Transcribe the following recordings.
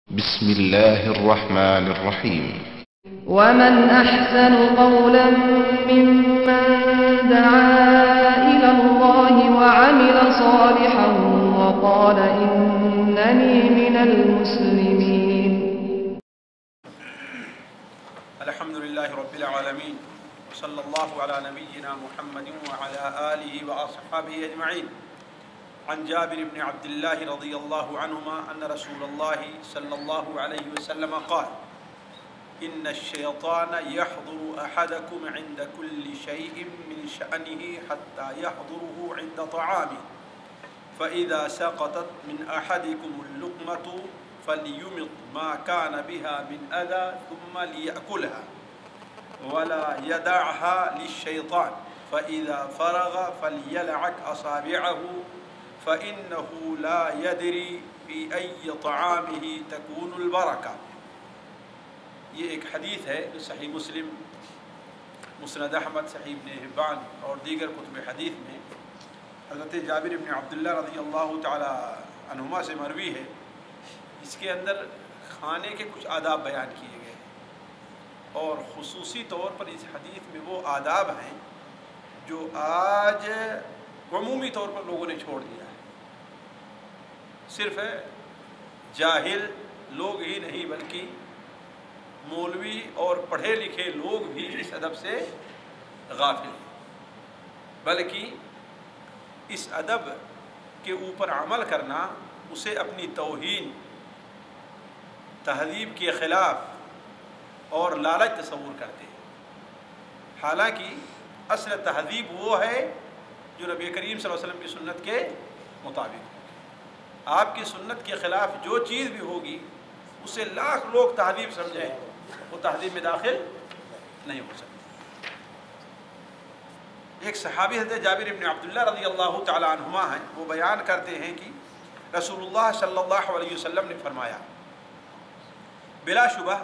بسم الله الرحمن الرحيم. ومن أحسن قولا ممن دعا إلى الله وعمل صالحا وقال إنني من المسلمين. الحمد لله رب العالمين وصلى الله على نبينا محمد وعلى آله وأصحابه أجمعين. عن جابر بن عبد الله رضي الله عنهما أن رسول الله صلى الله عليه وسلم قال: إن الشيطان يحضر أحدكم عند كل شيء من شأنه حتى يحضره عند طعامه، فإذا سقطت من أحدكم اللقمة فليمط ما كان بها من أذى ثم ليأكلها ولا يدعها للشيطان، فإذا فرغ فليلعق أصابعه فإنه لا يدري في أي طعامه تكون البركة. یہ ایک حدیث ہے جو صحیح مسلم، مسند احمد، صحیح ابن حبان اور دیگر کتب حدیث میں حضرت جابر بن عبداللہ رضی اللہ تعالی عنہما سے مروی ہے. اس کے اندر کھانے کے کچھ آداب بیان کیے گئے اور خصوصی طور پر اس حدیث میں وہ آداب ہیں جو آج عمومی طور پر لوگوں نے چھوڑ دیا ہے. صرف جاہل لوگ ہی نہیں بلکہ مولوی اور پڑھے لکھے لوگ بھی اس ادب سے غافل ہیں، بلکہ اس ادب کے اوپر عمل کرنا اسے اپنی توہین، تہذیب کے خلاف اور لالچ تصور کرتے ہیں. حالانکہ اصل تہذیب وہ ہے جو نبی کریم صلی اللہ علیہ وسلم کی سنت کے مطابق. آپ کی سنت کے خلاف جو چیز بھی ہوگی اسے لاکھ لوگ تہذیب سمجھیں، وہ تہذیب میں داخل نہیں ہو سکتی. ایک صحابی حضرت جابر بن عبداللہ رضی اللہ تعالی عنہما ہیں، وہ بیان کرتے ہیں کہ رسول اللہ صلی اللہ علیہ وسلم نے فرمایا: بلا شبہ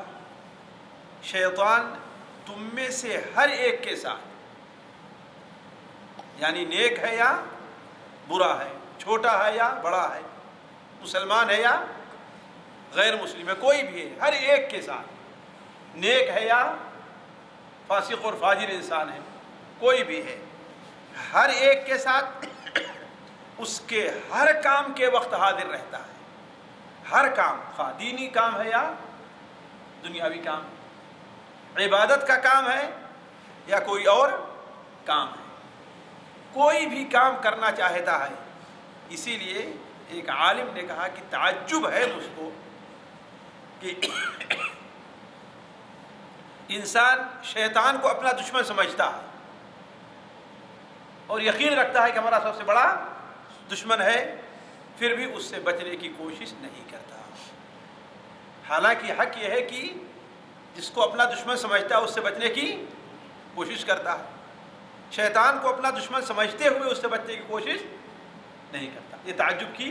شیطان تم میں سے ہر ایک کے ساتھ، یعنی نیک ہے یا برا ہے، چھوٹا ہے یا بڑا ہے، مسلمان ہے یا غیر مسلم ہے، کوئی بھی ہے، ہر ایک کے ساتھ، نیک ہے یا فاسق اور فاجر انسان ہے، کوئی بھی ہے، ہر ایک کے ساتھ اس کے ہر کام کے وقت حاضر رہتا ہے. ہر کام، خواہ دینی کام ہے یا دنیاوی کام، عبادت کا کام ہے یا کوئی اور کام ہے، کوئی بھی کام کرنا چاہتا ہے. اسی لیے ایک عالم نے کہا کہ تعجب ہے مجھ کو کہ انسان شیطان کو اپنا دشمن سمجھتا ہے اور یقین رکھتا ہے کہ ہمارا سب سے بڑا دشمن ہے، پھر بھی اس سے بچنے کی کوشش نہیں کرتا. حالانکہ حق یہ ہے کہ جس کو اپنا دشمن سمجھتا ہے اس سے بچنے کی کوشش کرتا ہے. شیطان کو اپنا دشمن سمجھتے ہوئے اس سے بچنے کی کوشش نہیں کرتا. یہ تعجب کی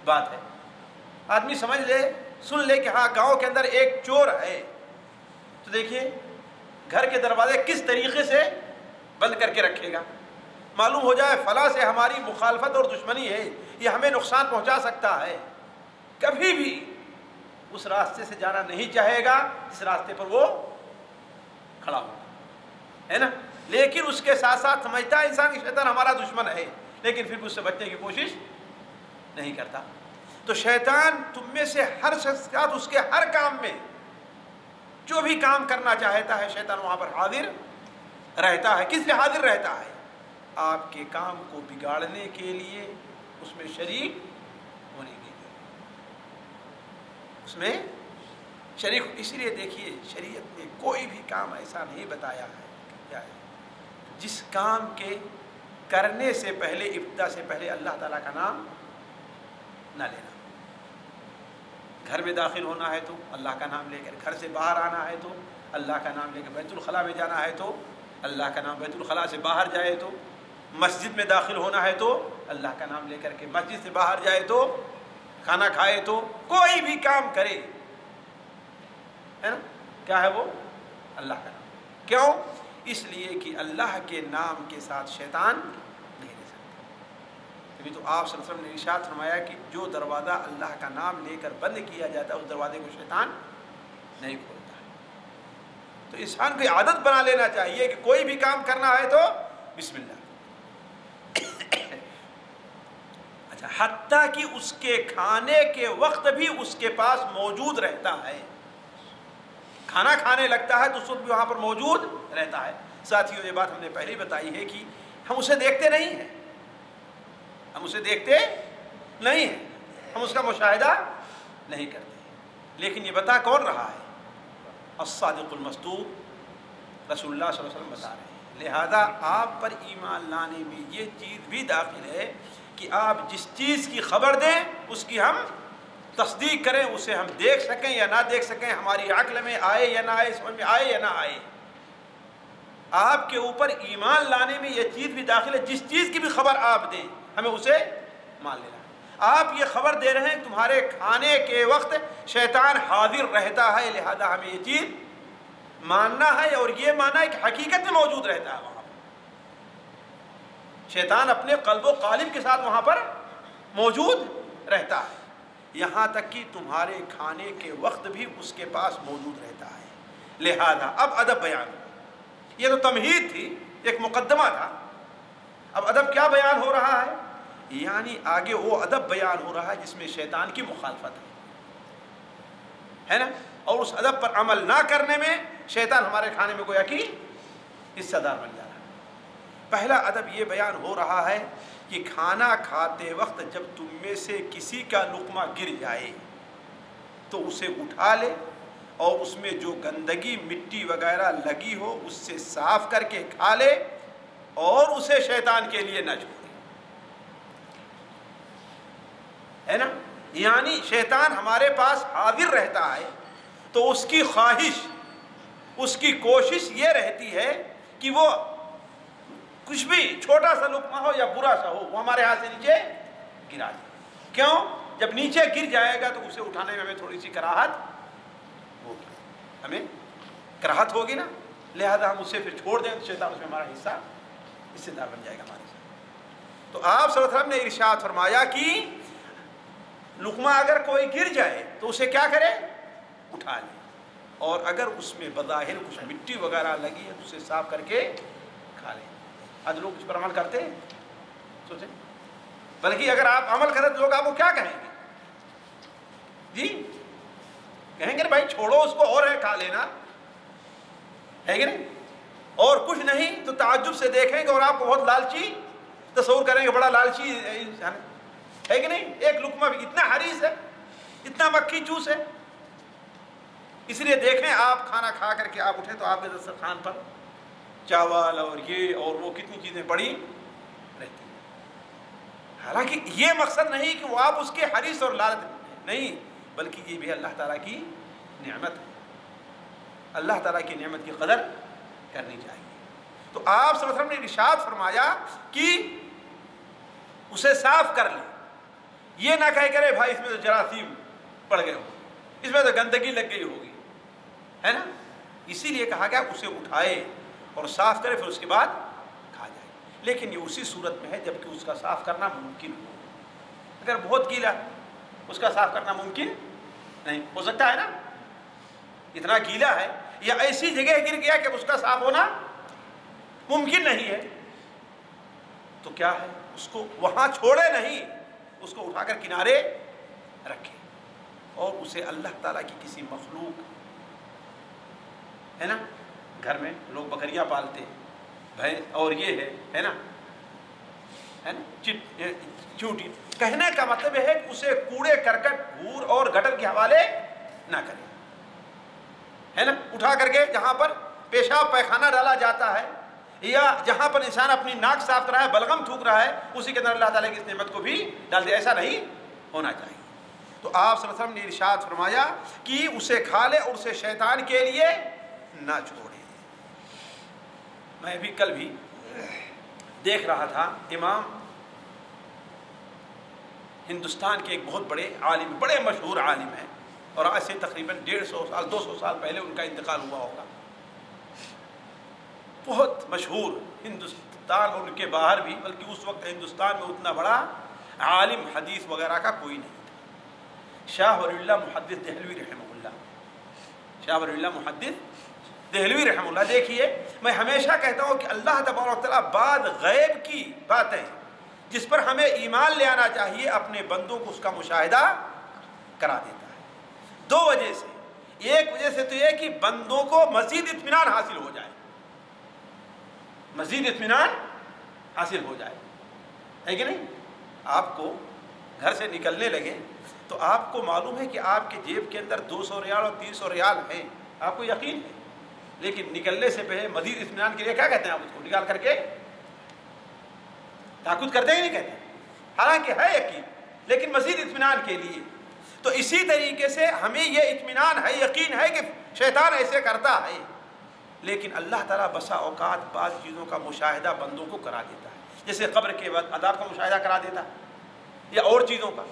بات ہے. آدمی سمجھ لے، سن لے کہ ہاں گاؤں کے اندر ایک چور ہے، تو دیکھیے گھر کے دروازے کس طریقے سے بند کر کے رکھے گا. معلوم ہو جائے فلاں سے ہماری مخالفت اور دشمنی ہے، یہ ہمیں نقصان پہنچا سکتا ہے، کبھی بھی اس راستے سے جانا نہیں چاہے گا جس راستے پر وہ کھڑا ہو، ہے نا. لیکن اس کے ساتھ ساتھ سمجھتا ہے انسان کہ شیطان ہمارا دشمن ہے، لیکن پھر اس سے بچنے کی کوشش نہیں کرتا. تو شیطان تم میں سے ہر شخص کے ساتھ اس کے ہر کام میں جو بھی کام کرنا چاہتا ہے شیطان وہاں پر حاضر رہتا ہے. کس لیے حاضر رہتا ہے؟ آپ کے کام کو بگاڑنے کے لیے، اس میں شریک ہونے کے لیے، اس میں شریک. اسی لیے دیکھیے شریعت نے کوئی بھی کام ایسا نہیں بتایا ہے کیا ہے جس کام کے کرنے سے پہلے، ابتدا سے پہلے اللہ تعالیٰ کا نام نہ لینا. گھر میں داخل ہونا ہے تو اللہ کا نام لے کر، گھر سے باہر آنا ہے تو اللہ کا نام لے کر، بیت الخلاء میں جانا ہے تو اللہ کا نام، بیت الخلاء سے باہر جائے تو، مسجد میں داخل ہونا ہے تو اللہ کا نام لے کر کے، مسجد سے باہر جائے تو، کھانا کھائے تو، کوئی بھی کام کرے، ہے نا، کیا ہے وہ؟ اللہ کا نام. کیوں؟ اس لیے کہ اللہ کے نام کے ساتھ شیطان نہیں رہ سکتا. ابھی تو آپ صلی اللہ علیہ وسلم نے ارشاد فرمایا کہ جو دروازہ اللہ کا نام لے کر بند کیا جاتا ہے اس دروازے کو شیطان نہیں کھولتا ہے۔ تو انسان کو عادت بنا لینا چاہیے کہ کوئی بھی کام کرنا ہے تو بسم اللہ۔ اچھا، حتیٰ کہ اس کے کھانے کے وقت بھی اس کے پاس موجود رہتا ہے، کھانا کھانے لگتا ہے تو اس وقت بھی وہاں پر موجود رہتا ہے۔ ساتھیوں، یہ بات ہم نے پہلے ہی بتائی ہے کہ ہم اسے دیکھتے نہیں ہیں، ہم اسے دیکھتے نہیں ہیں، ہم اس کا مشاہدہ نہیں کرتے، لیکن یہ بتا کون رہا ہے؟ الصادق المصدوق رسول اللہ صلی اللہ علیہ وسلم بتا رہے ہیں۔ لہذا آپ پر ایمان لانے میں یہ چیز بھی داخل ہے کہ آپ جس چیز کی خبر دیں اس کی ہم تصدیق کریں، اسے ہم دیکھ سکیں یا نہ دیکھ سکیں، ہماری عقل میں آئے یا نہ آئے، سمجھ میں آئے یا نہ آئے۔ آپ کے اوپر ایمان لانے میں یہ چیز بھی داخل ہے، جس چیز کی بھی خبر آپ دیں ہمیں اسے مان لینا ہے۔ آپ یہ خبر دے رہے ہیں تمہارے کھانے کے وقت شیطان حاضر رہتا ہے، لہذا ہمیں یہ چیز ماننا ہے، اور یہ ماننا ہے کہ حقیقت میں موجود رہتا ہے وہاں پر۔ شیطان اپنے قلب و قالب کے ساتھ وہاں پر موجود رہتا ہے، یہاں تک کہ تمہارے کھانے کے وقت بھی اس کے پاس موجود رہتا ہے۔ لہذا اب ادب بیان ہو، یہ تو تمہید تھی، ایک مقدمہ تھا، اب ادب کیا بیان ہو رہا ہے؟ یعنی آگے وہ ادب بیان ہو رہا ہے جس میں شیطان کی مخالفت ہے نا، اور اس ادب پر عمل نہ کرنے میں شیطان ہمارے کھانے میں گویا کہ حصہ دار بن جا رہا ہے۔ پہلا ادب یہ بیان ہو رہا ہے کہ کھانا کھاتے وقت جب تم میں سے کسی کا لقمہ گر جائے تو اسے اٹھا لے، اور اس میں جو گندگی مٹی وغیرہ لگی ہو اس سے صاف کر کے کھا لے، اور اسے شیطان کے لیے نہ چھوڑے، ہے نا۔ یعنی شیطان ہمارے پاس حاضر رہتا ہے تو اس کی خواہش، اس کی کوشش یہ رہتی ہے کہ وہ کچھ بھی چھوٹا سا لقمہ ہو یا برا سا ہو وہ ہمارے ہاتھ سے نیچے گرا دے۔ کیوں؟ جب نیچے گر جائے گا تو اسے اٹھانے میں ہمیں تھوڑی سی کراہت ہوگی، ہمیں کراہت ہوگی نا، لہذا ہم اسے پھر چھوڑ دیں تو شیطان اس میں ہمارا حصہ دار بن جائے گا ہمارے ساتھ۔ تو آپ صلی اللہ علیہ وسلم نے ارشاد فرمایا کہ لقمہ اگر کوئی گر جائے تو اسے کیا کرے؟ اٹھا لے، اور اگر اس میں بظاہر کچھ مٹی وغیرہ لگی ہے تو اسے صاف کر کے کھا لے۔ آج لوگ اس پر عمل کرتے ہیں؟ سوچیں، بلکہ اگر آپ عمل کریں تو لوگ آپ کو کیا کہیں گے؟ جی کہیں گے بھائی چھوڑو اس کو، اور ہے کھا لینا، ہے کہ نہیں؟ اور کچھ نہیں تو تعجب سے دیکھیں گے اور آپ کو بہت لالچی تصور کریں گے، بڑا لالچی انسان ہے کہ نہیں؟ ایک لقمہ بھی اتنا حریص ہے، اتنا مکھی چوس ہے۔ اس لیے دیکھیں آپ کھانا کھا کر کے آپ اٹھیں تو آپ کے دسترخوان پر چاول اور یہ اور وہ کتنی چیزیں پڑی رہتی ہیں۔ حالانکہ یہ مقصد نہیں کہ وہ آپ اس کے حریص اور لالچ نہیں، بلکہ یہ بھی اللہ تعالیٰ کی نعمت ہے، اللہ تعالیٰ کی نعمت کی قدر کرنی چاہیے۔ تو آپ صلی اللہ علیہ وسلم نے ارشاد فرمایا کہ اسے صاف کر لیں، یہ نہ کہے کرے بھائی اس میں تو جراثیم پڑ گئے ہو، اس میں تو گندگی لگ گئی ہوگی، ہے نا۔ اسی لیے کہا گیا اسے اٹھائے اور صاف کرے، پھر اس کے بعد کھا جائے، لیکن یہ اسی صورت میں ہے جبکہ اس کا صاف کرنا ممکن ہو۔ اگر بہت گیلا اس کا صاف کرنا ممکن نہیں ہو سکتا ہے نا، اتنا گیلا ہے یا ایسی جگہ گر گیا کہ اس کا صاف ہونا ممکن نہیں ہے، تو کیا ہے؟ اس کو وہاں چھوڑے نہیں، اس کو اٹھا کر کنارے رکھے، اور اسے اللہ تعالیٰ کی کسی مخلوق، ہے نا، گھر میں لوگ بکریاں پالتے ہیں، بھینس اور یہ ہے نا چوٹی، کہنے کا مطلب ہے کہ اسے کوڑے کرکٹ دھول اور گٹر کے حوالے نہ کرے، ہے نا۔ اٹھا کر کے جہاں پر پیشاب پیخانہ ڈالا جاتا ہے یا جہاں پر انسان اپنی ناک صاف کر رہا ہے، بلغم تھوک رہا ہے، اسی کے اندر اللہ تعالیٰ کی اس نعمت کو بھی ڈال دے، ایسا نہیں ہونا چاہیے۔ تو آپ صلی اللہ علیہ وسلم نے ارشاد فرمایا کہ اسے کھا لے اور اسے شیطان کے لیے نہ چھوڑے۔ میں بھی کل بھی دیکھ رہا تھا، امام ہندوستان کے ایک بہت بڑے عالم، بڑے مشہور عالم ہیں، اور آج سے تقریباً 150 سال 200 سال پہلے ان کا انتقال ہوا ہوگا، بہت مشہور ہندوستان اور ان کے باہر بھی، بلکہ اس وقت ہندوستان میں اتنا بڑا عالم حدیث وغیرہ کا کوئی نہیں تھا۔ شاہ ولی اللہ محدث دہلوی رحمہ اللہ، شاہ ولی اللہ محدث دہلوی رحمہ اللہ، دیکھیے میں ہمیشہ کہتا ہوں کہ اللہ تبارک و تعالیٰ بعض غیب کی باتیں جس پر ہمیں ایمان لے آنا چاہیے، اپنے بندوں کو اس کا مشاہدہ کرا دیتا ہے۔ دو وجہ سے، ایک وجہ سے تو یہ کہ بندوں کو مزید اطمینان حاصل ہو جائے، مزید اطمینان حاصل ہو جائے، ہے کہ نہیں؟ آپ کو گھر سے نکلنے لگے تو آپ کو معلوم ہے کہ آپ کے جیب کے اندر 200 ریال اور 300 ریال ہیں، آپ کو یقین ہے، لیکن نکلنے سے پہلے مزید اطمینان کے لیے کیا کہتے ہیں؟ آپ اس کو نکال کر کے تاکید کرتے ہی نہیں کہتے، حالانکہ ہے یقین، لیکن مزید اطمینان کے لیے۔ تو اسی طریقے سے ہمیں یہ اطمینان ہے، یقین ہے کہ شیطان ایسے کرتا ہے، لیکن اللہ تعالیٰ بسا اوقات بعض چیزوں کا مشاہدہ بندوں کو کرا دیتا ہے، جیسے قبر کے بعد عذاب کا مشاہدہ کرا دیتا ہے یا اور چیزوں کا،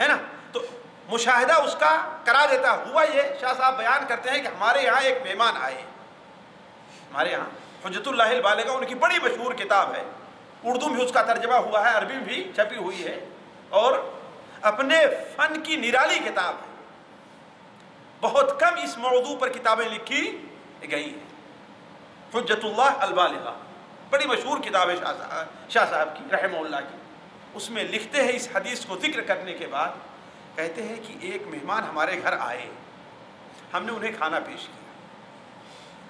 ہے نا؟ تو مشاہدہ اس کا کرا دیتا۔ ہوا یہ، شاہ صاحب بیان کرتے ہیں کہ ہمارے یہاں ایک مہمان آئے، ہمارے یہاں حجت اللہ البالغہ ان کی بڑی مشہور کتاب ہے، اردو میں اس کا ترجمہ ہوا ہے، عربی میں بھی چھپی ہوئی ہے، اور اپنے فن کی نرالی کتاب ہے، بہت کم اس موضوع پر کتابیں لکھی گئی ہیں۔ حجت اللہ البالغہ بڑی مشہور کتاب ہے شاہ صاحب کی رحمہ اللہ کی۔ اس میں لکھتے ہیں، اس حدیث کو ذکر کرنے کے بعد کہتے ہیں کہ ایک مہمان ہمارے گھر آئے، ہم نے انہیں کھانا پیش کیا،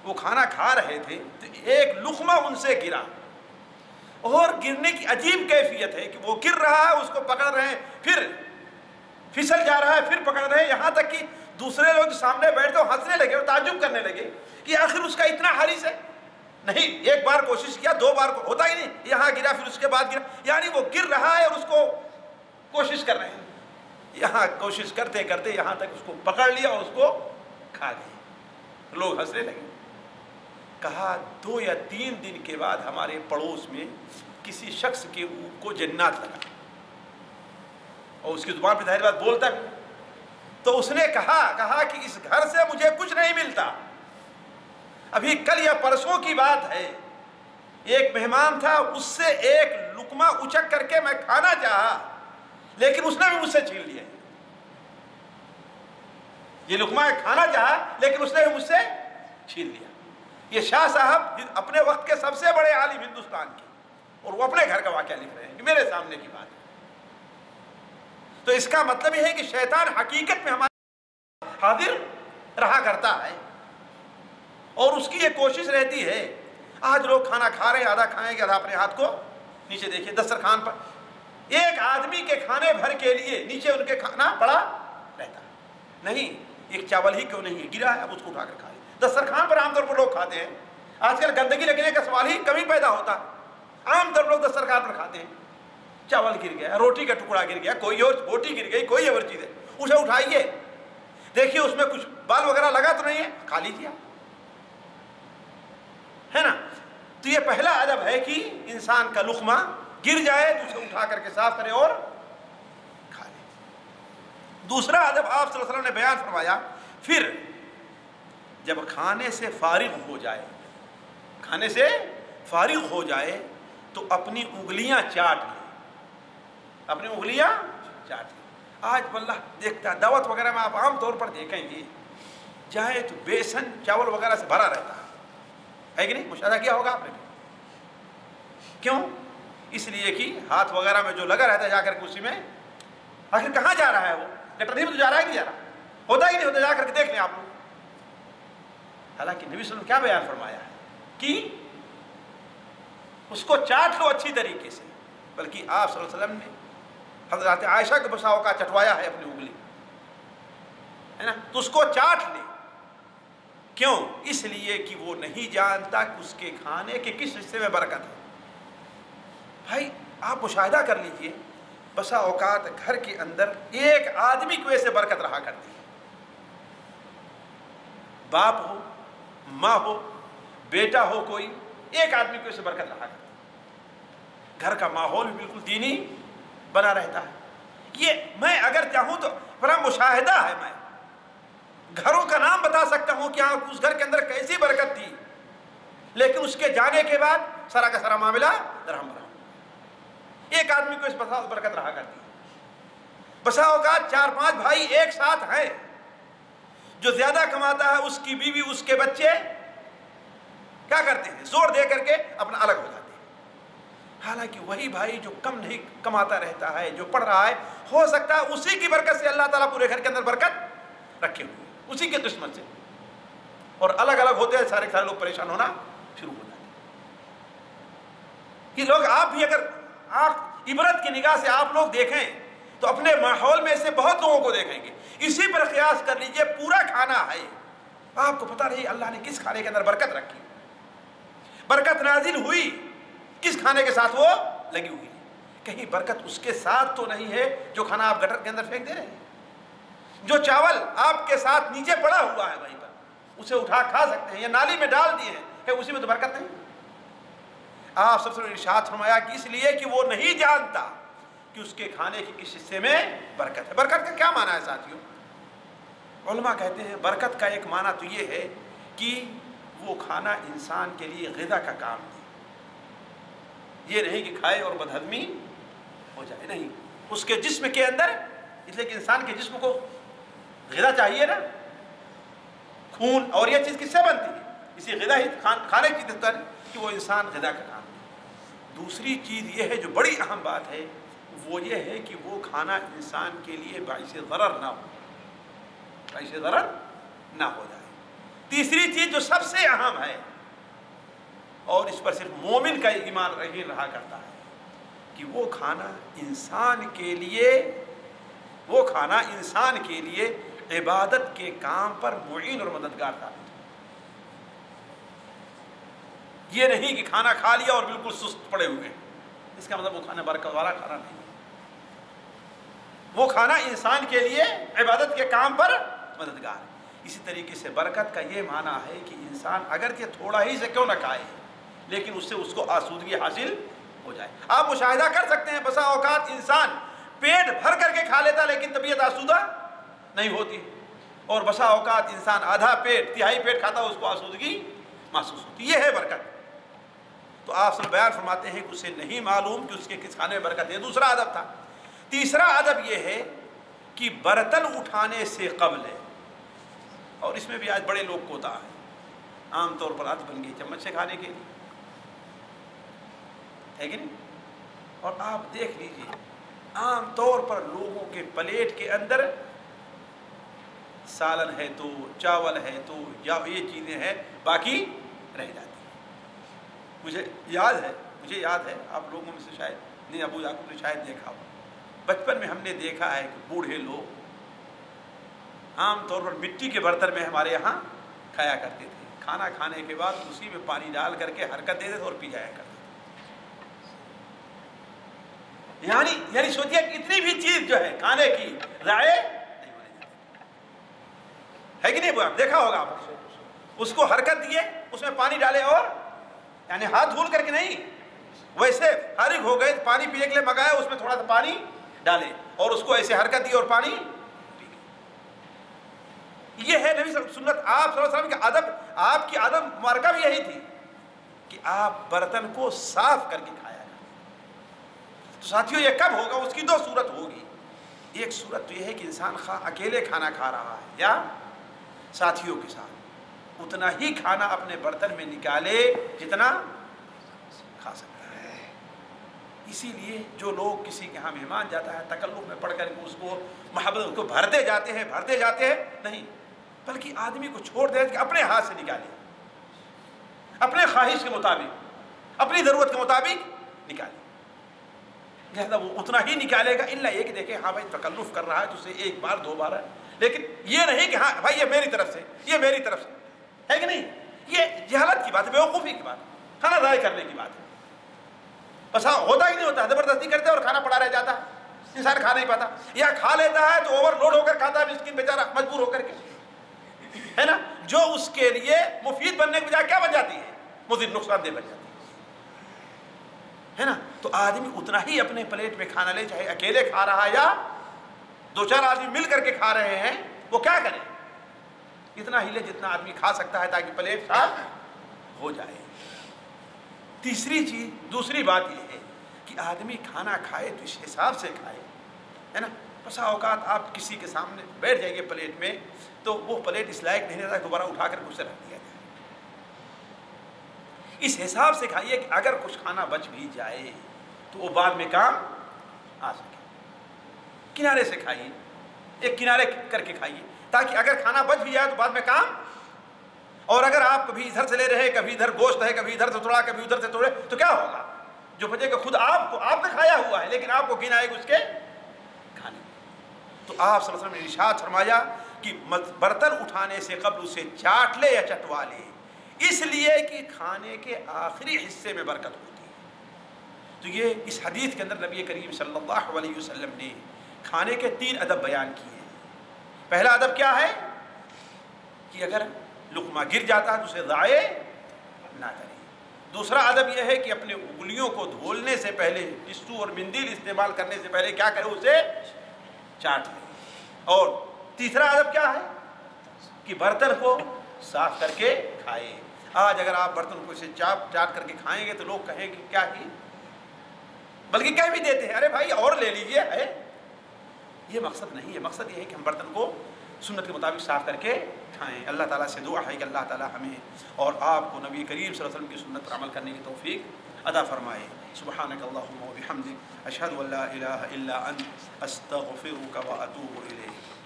وہ کھانا کھا رہے تھے تو ایک لقمہ ان سے گرا، اور گرنے کی عجیب کیفیت ہے کہ وہ گر رہا ہے، اس کو پکڑ رہے ہیں، پھر پھسل جا رہا ہے، پھر پکڑ رہے ہیں، یہاں تک کہ دوسرے لوگ سامنے بیٹھتے اور ہنسنے لگے اور تعجب کرنے لگے کہ آخر اس کا اتنا حریص ہے۔ نہیں، ایک بار کوشش کیا، دو بار کو ہوتا ہی نہیں، یہاں گرا پھر اس کے بعد گرا، یعنی وہ گر رہا ہے اور اس کو کوشش کر رہے ہیں، یہاں کوشش کرتے کرتے یہاں تک اس کو پکڑ لیا اور اس کو کھا گئے، لوگ ہنسنے لگے۔ کہا 2 یا 3 دن کے بعد ہمارے پڑوس میں کسی شخص کے کو جنات لگا، اور اس کی زبان پہ ظاہر بات بولتا بھی، تو اس نے کہا کہ اس گھر سے مجھے کچھ نہیں ملتا۔ ابھی کل یا پرسوں کی بات ہے، ایک مہمان تھا، اس سے ایک لقمہ اچک کر کے میں کھانا چاہا، لیکن اس نے بھی مجھ سے چھین لیا، یہ لقمہ کھانا چاہا لیکن اس نے بھی مجھ سے چھین لیا۔ یہ شاہ صاحب اپنے وقت کے سب سے بڑے عالم ہندوستان کے، اور وہ اپنے گھر کا واقعہ لکھ رہے ہیں، میرے سامنے کی بات ہے۔ تو اس کا مطلب یہ ہے کہ شیطان حقیقت میں ہمارے حاضر رہا کرتا ہے، اور اس کی یہ کوشش رہتی ہے۔ آج لوگ کھانا کھا رہے ہیں، آدھا کھائیں گے، آدھا اپنے ہاتھ کو نیچے دیکھیے دسترخوان پر، ایک آدمی کے کھانے بھر کے لیے نیچے ان کے کھانا پڑا رہتا ہے، نہیں ایک چاول ہی کیوں نہیں ہے، گرا ہے، اب اس کو اٹھا کر کھائے۔ دسترخوان پر عام طور پر لوگ کھاتے ہیں، آج کل گندگی لگنے کا سوال ہی کمی پیدا ہوتا ہے، عام طور پر لوگ دسترخوان پر کھاتے ہیں، چاول گر گیا، روٹی کا ٹکڑا گر گیا، کوئی اور بوٹی گر گئی، کوئی اور چیز ہے، اسے اٹھائیے، دیکھیے اس میں کچھ بال وغیرہ لگا تو نہیں ہے، کھا لیجیے، ہے نا؟ تو یہ پہلا ادب ہے کہ انسان کا لقمہ گر جائے تو اسے اٹھا کر کے صاف کرے اور کھا لے۔ دوسرا ادب آپ صلی اللہ علیہ وسلم نے بیان فرمایا، پھر جب کھانے سے فارغ ہو جائے، کھانے سے فارغ ہو جائے تو اپنی انگلیاں چاٹ لے، اپنی انگلیاں چاٹ لے۔ آج واللہ دیکھتا ہے دعوت وغیرہ میں آپ عام طور پر دیکھیں گے، جائے تو بیسن چاول وغیرہ سے بھرا رہتا ہے کہ نہیں؟ مشاہدہ کیا ہوگا آپ نے؟ کیوں؟ اس لیے کہ ہاتھ وغیرہ میں جو لگا رہتا ہے، جا کر کے اسی میں آخر کہاں جا رہا ہے، وہ گٹر تو جا رہا ہے کہ جا رہا ہوتا ہی نہیں ہوتا، جا کر کے دیکھ لیں آپ لوگ۔ حالانکہ نبی صلی اللہ علیہ وسلم کیا بیان فرمایا ہے کہ اس کو چاٹ لو اچھی طریقے سے، بلکہ آپ صلی اللہ علیہ وسلم نے حضرت عائشہ کے بساؤ کا چٹوایا ہے اپنی انگلی، ہے نا؟ تو اس کو چاٹ لے، کیوں؟ اس لیے کہ وہ نہیں جانتا کہ اس کے کھانے کے کس حصے میں برکت ہے۔ بھائی آپ مشاہدہ کر لیجئے، بسا اوقات گھر کے اندر ایک آدمی کی وجہ سے برکت رہا کرتی ہے، باپ ہو، ماں ہو، بیٹا ہو، کوئی ایک آدمی کی وجہ سے برکت رہا کرتی ہے، گھر کا ماحول بھی بالکل دینی بنا رہتا ہے۔ یہ میں اگر چاہوں تو بڑا مشاہدہ ہے، میں گھروں کا نام بتا سکتا ہوں کہ ہاں اس گھر کے اندر کیسی برکت تھی، لیکن اس کے جانے کے بعد سارا کا سارا معاملہ درہم برہم۔ ایک آدمی کو اس بسا برکت رہا کرتی ہے۔ بسا اوقات 4-5 بھائی ایک ساتھ ہیں، جو زیادہ کماتا ہے اس کی بیوی اس کے بچے کیا کرتے ہیں؟ زور دے کر کے اپنا الگ ہو جاتے ہیں۔ حالانکہ وہی بھائی جو کم نہیں کماتا رہتا ہے، جو پڑھ رہا ہے، ہو سکتا ہے اسی کی برکت سے اللہ تعالیٰ پورے گھر کے اندر برکت رکھے ہوئے، اسی کی قسمت سے، اور الگ الگ ہوتے ہیں سارے لوگ پریشان ہونا شروع ہو جاتے ہیں۔ یہ لوگ آپ بھی اگر آپ عبرت کی نگاہ سے آپ لوگ دیکھیں تو اپنے ماحول میں سے بہت لوگوں کو دیکھیں گے۔ اسی پر قیاس کر لیجئے، پورا کھانا ہے، آپ کو پتہ نہیں اللہ نے کس کھانے کے اندر برکت رکھی، برکت نازل ہوئی کس کھانے کے ساتھ وہ لگی ہوئی ہے۔ کہیں برکت اس کے ساتھ تو نہیں ہے جو کھانا آپ گٹر کے اندر پھینک دے رہے ہیں؟ جو چاول آپ کے ساتھ نیچے پڑا ہوا ہے وہیں پر، اسے اٹھا کھا سکتے ہیں یا نالی میں ڈال دیے ہیں، اسی میں تو برکت نہیں۔ آپ سب سے ارشاد فرمایا کہ اس لیے کہ وہ نہیں جانتا کہ اس کے کھانے کے کس حصے میں برکت ہے۔ برکت کا کیا معنی ہے ساتھیوں؟ علماء کہتے ہیں برکت کا ایک معنی تو یہ ہے کہ وہ کھانا انسان کے لیے غذا کا کام دے، یہ نہیں کہ کھائے اور بدہضمی ہو جائے، نہیں، اس کے جسم کے اندر، اس لیے کہ انسان کے جسم کو غذا چاہیے نا، خون اور یہ چیز کس سے بنتی ہے؟ اسی غذا ہی کھانے کی طرح کہ وہ انسان غذا کا کام دے۔ دوسری چیز یہ ہے جو بڑی اہم بات ہے، وہ یہ ہے کہ وہ کھانا انسان کے لیے باعث ضرر نہ ہو، باعث ضرر نہ ہو جائے۔ تیسری چیز جو سب سے اہم ہے، اور اس پر صرف مومن کا ایمان رہا کرتا ہے، کہ وہ کھانا انسان کے لیے عبادت کے کام پر معین اور مددگار ثابت ہو۔ یہ نہیں کہ کھانا کھا لیا اور بالکل سست پڑے ہوئے، اس کا مطلب وہ کھانا برکت والا کھانا نہیں، وہ کھانا انسان کے لیے عبادت کے کام پر مددگار ہے۔ اسی طریقے سے برکت کا یہ معنی ہے کہ انسان اگرچہ تھوڑا ہی سے کیوں نہ کھائے، لیکن اس سے اس کو آسودگی حاصل ہو جائے۔ آپ مشاہدہ کر سکتے ہیں بسا اوقات انسان پیٹ بھر کر کے کھا لیتا لیکن طبیعت آسودہ نہیں ہوتی، اور بسا اوقات انسان آدھا پیٹ تہائی پیٹ کھاتا اس کو آسودگی محسوس ہوتی۔ یہ ہے برکت۔ تو آپ سب بیان فرماتے ہیں کہ اسے نہیں معلوم کہ اس کے کس کھانے میں برکت ہے۔ دوسرا ادب تھا۔ تیسرا ادب یہ ہے کہ برتن اٹھانے سے قبل ہے، اور اس میں بھی آج بڑے لوگ کوتا ہے، عام طور پر عادت بن گئی چمچ سے کھانے کے لیے، ہے کہ نہیں؟ اور آپ دیکھ لیجئے عام طور پر لوگوں کے پلیٹ کے اندر سالن ہے تو چاول ہے تو یا یہ چیزیں ہیں، باقی رہ جاتی ہیں۔ مجھے یاد ہے آپ لوگوں میں سے شاید نہیں، ابو یعقوب نے شاید دیکھا ہو، بچپن میں ہم نے دیکھا ہے کہ بوڑھے لوگ عام طور پر مٹی کے برتن میں ہمارے یہاں کھایا کرتے تھے، کھانا کھانے کے بعد اسی میں پانی ڈال کر کے حرکت دیتے تھے اور پی جایا کرتے تھے۔ یعنی سوچیے کہ اتنی بھی چیز جو ہے کھانے کی ضائع نہیں ہونے دیتے، ہے کہ نہیں؟ آپ دیکھا ہوگا، آپ اس کو حرکت دیے، اس میں پانی ڈالے، اور یعنی ہاتھ دھول کر کے نہیں، ویسے فارغ ہو گئے پانی پینے کے لیے منگایا، اس میں تھوڑا سا پانی ڈالے اور اس کو ایسے حرکت دی اور پانی پی گئے۔ یہ ہے نبی سنت آپ صلی اللہ علیہ وسلم کا ادب۔ آپ کی ادب مبارکہ بھی یہی تھی کہ آپ برتن کو صاف کر کے کھایا کرتے۔ تو ساتھیوں یہ کب ہوگا؟ اس کی دو صورت ہوگی۔ ایک صورت تو یہ ہے کہ انسان اکیلے کھانا کھا رہا ہے یا ساتھیوں کے ساتھ، اتنا ہی کھانا اپنے برتن میں نکالے جتنا کھا سکتا ہے۔ اسی لیے جو لوگ کسی کے ہاں مہمان جاتا ہے تکلف میں پڑھ کر اس کو محبت کو بھرتے جاتے ہیں نہیں، بلکہ آدمی کو چھوڑ دے کہ اپنے ہاتھ سے نکالے، اپنے خواہش کے مطابق، اپنی ضرورت کے مطابق نکالے، لہذا وہ اتنا ہی نکالے گا، الا یہ کہ دیکھیں ہاں بھائی تکلف کر رہا ہے تو اسے ایک بار دو بار ہے، لیکن یہ نہیں کہ ہاں بھائی یہ میری طرف سے، یہ میری طرف سے، ہے کہ نہیں؟ یہ جہالت کی بات ہے، بیوقوفی کی بات ہے، کھانا ضائع کرنے کی بات ہے۔ بس ہاں ہوتا ہی نہیں ہوتا، زبردستی کرتے اور کھانا پڑا رہ جاتا، انسان کھا نہیں پاتا، یا کھا لیتا ہے تو اوور لوڈ ہو کر کھاتا ہے مسکین بیچارہ، مجبور ہو کر کے، ہے نا، جو اس کے لیے مفید بننے کے بجائے کیا بن جاتی ہے؟ مضر، نقصان دہ بن جاتی ہے نا۔ تو آدمی اتنا ہی اپنے پلیٹ میں کھانا لے، چاہے اکیلے کھا رہا ہے یا دو چار آدمی مل کر کے کھا رہے ہیں، وہ کیا کرے؟ اتنا ہی لے جتنا آدمی کھا سکتا ہے تاکہ پلیٹ صاف ہو جائے۔ دوسری بات یہ ہے کہ آدمی کھانا کھائے تو اس حساب سے کھائے، ہے نا. بسا اوقات آپ کسی کے سامنے بیٹھ جائیے پلیٹ میں تو وہ پلیٹ اس لائق نہیں رہتا، دوبارہ اٹھا کر کچھ رکھ دیا جائے. اس حساب سے کھائیے کہ اگر کچھ کھانا بچ بھی جائے تو وہ بعد میں کام آ سکے. کنارے سے کھائیے، ایک کنارے کر کے کھائیے تاکہ اگر کھانا بچ بھی جائے تو بعد میں کام. اور اگر آپ کبھی ادھر سے لے رہے، کبھی ادھر گوشت ہے، کبھی ادھر سے توڑا، کبھی ادھر سے توڑے، تو کیا ہوگا؟ جو بچے کہ خود آپ نے کھایا ہوا ہے لیکن آپ کو گن آئے گا اس کے کھانے. تو آپ صلی اللہ علیہ وسلم نے ارشاد فرمایا کہ برتن اٹھانے سے قبل اسے چاٹ لے یا چٹوا لے، اس لیے کہ کھانے کے آخری حصے میں برکت ہوتی ہے. تو یہ اس حدیث کے اندر نبی کریم صلی اللہ علیہ وسلم نے کھانے کے 3 ادب بیان کیے ہیں. پہلا ادب کیا ہے کہ اگر لقمہ گر جاتا ہے تو اسے ضائع نہ کرے. دوسرا ادب یہ ہے کہ اپنے انگلیوں کو دھولنے سے پہلے، ٹشو اور مندیل استعمال کرنے سے پہلے کیا کرے؟ اسے چاٹ لے. اور تیسرا ادب کیا ہے کہ برتن کو صاف کر کے کھائے. آج اگر آپ برتن کو اسے چاٹ کر کے کھائیں گے تو لوگ کہیں کہ کیا کی، بلکہ کہہ بھی دیتے ہیں ارے بھائی اور لے لیجیے. ہے یہ مقصد نہیں ہے. مقصد یہ ہے کہ ہم برتن کو سنت کے مطابق صاف کر کے کھائیں. اللہ تعالیٰ سے دعا ہے کہ اللہ تعالیٰ ہمیں اور آپ کو نبی کریم صلی اللہ علیہ وسلم کی سنت پر عمل کرنے کی توفیق عطا فرمائے. سبحانک اللہم و بحمدک، اشہد ان لا الہ الا انت، استغفرک و اتوب الیک.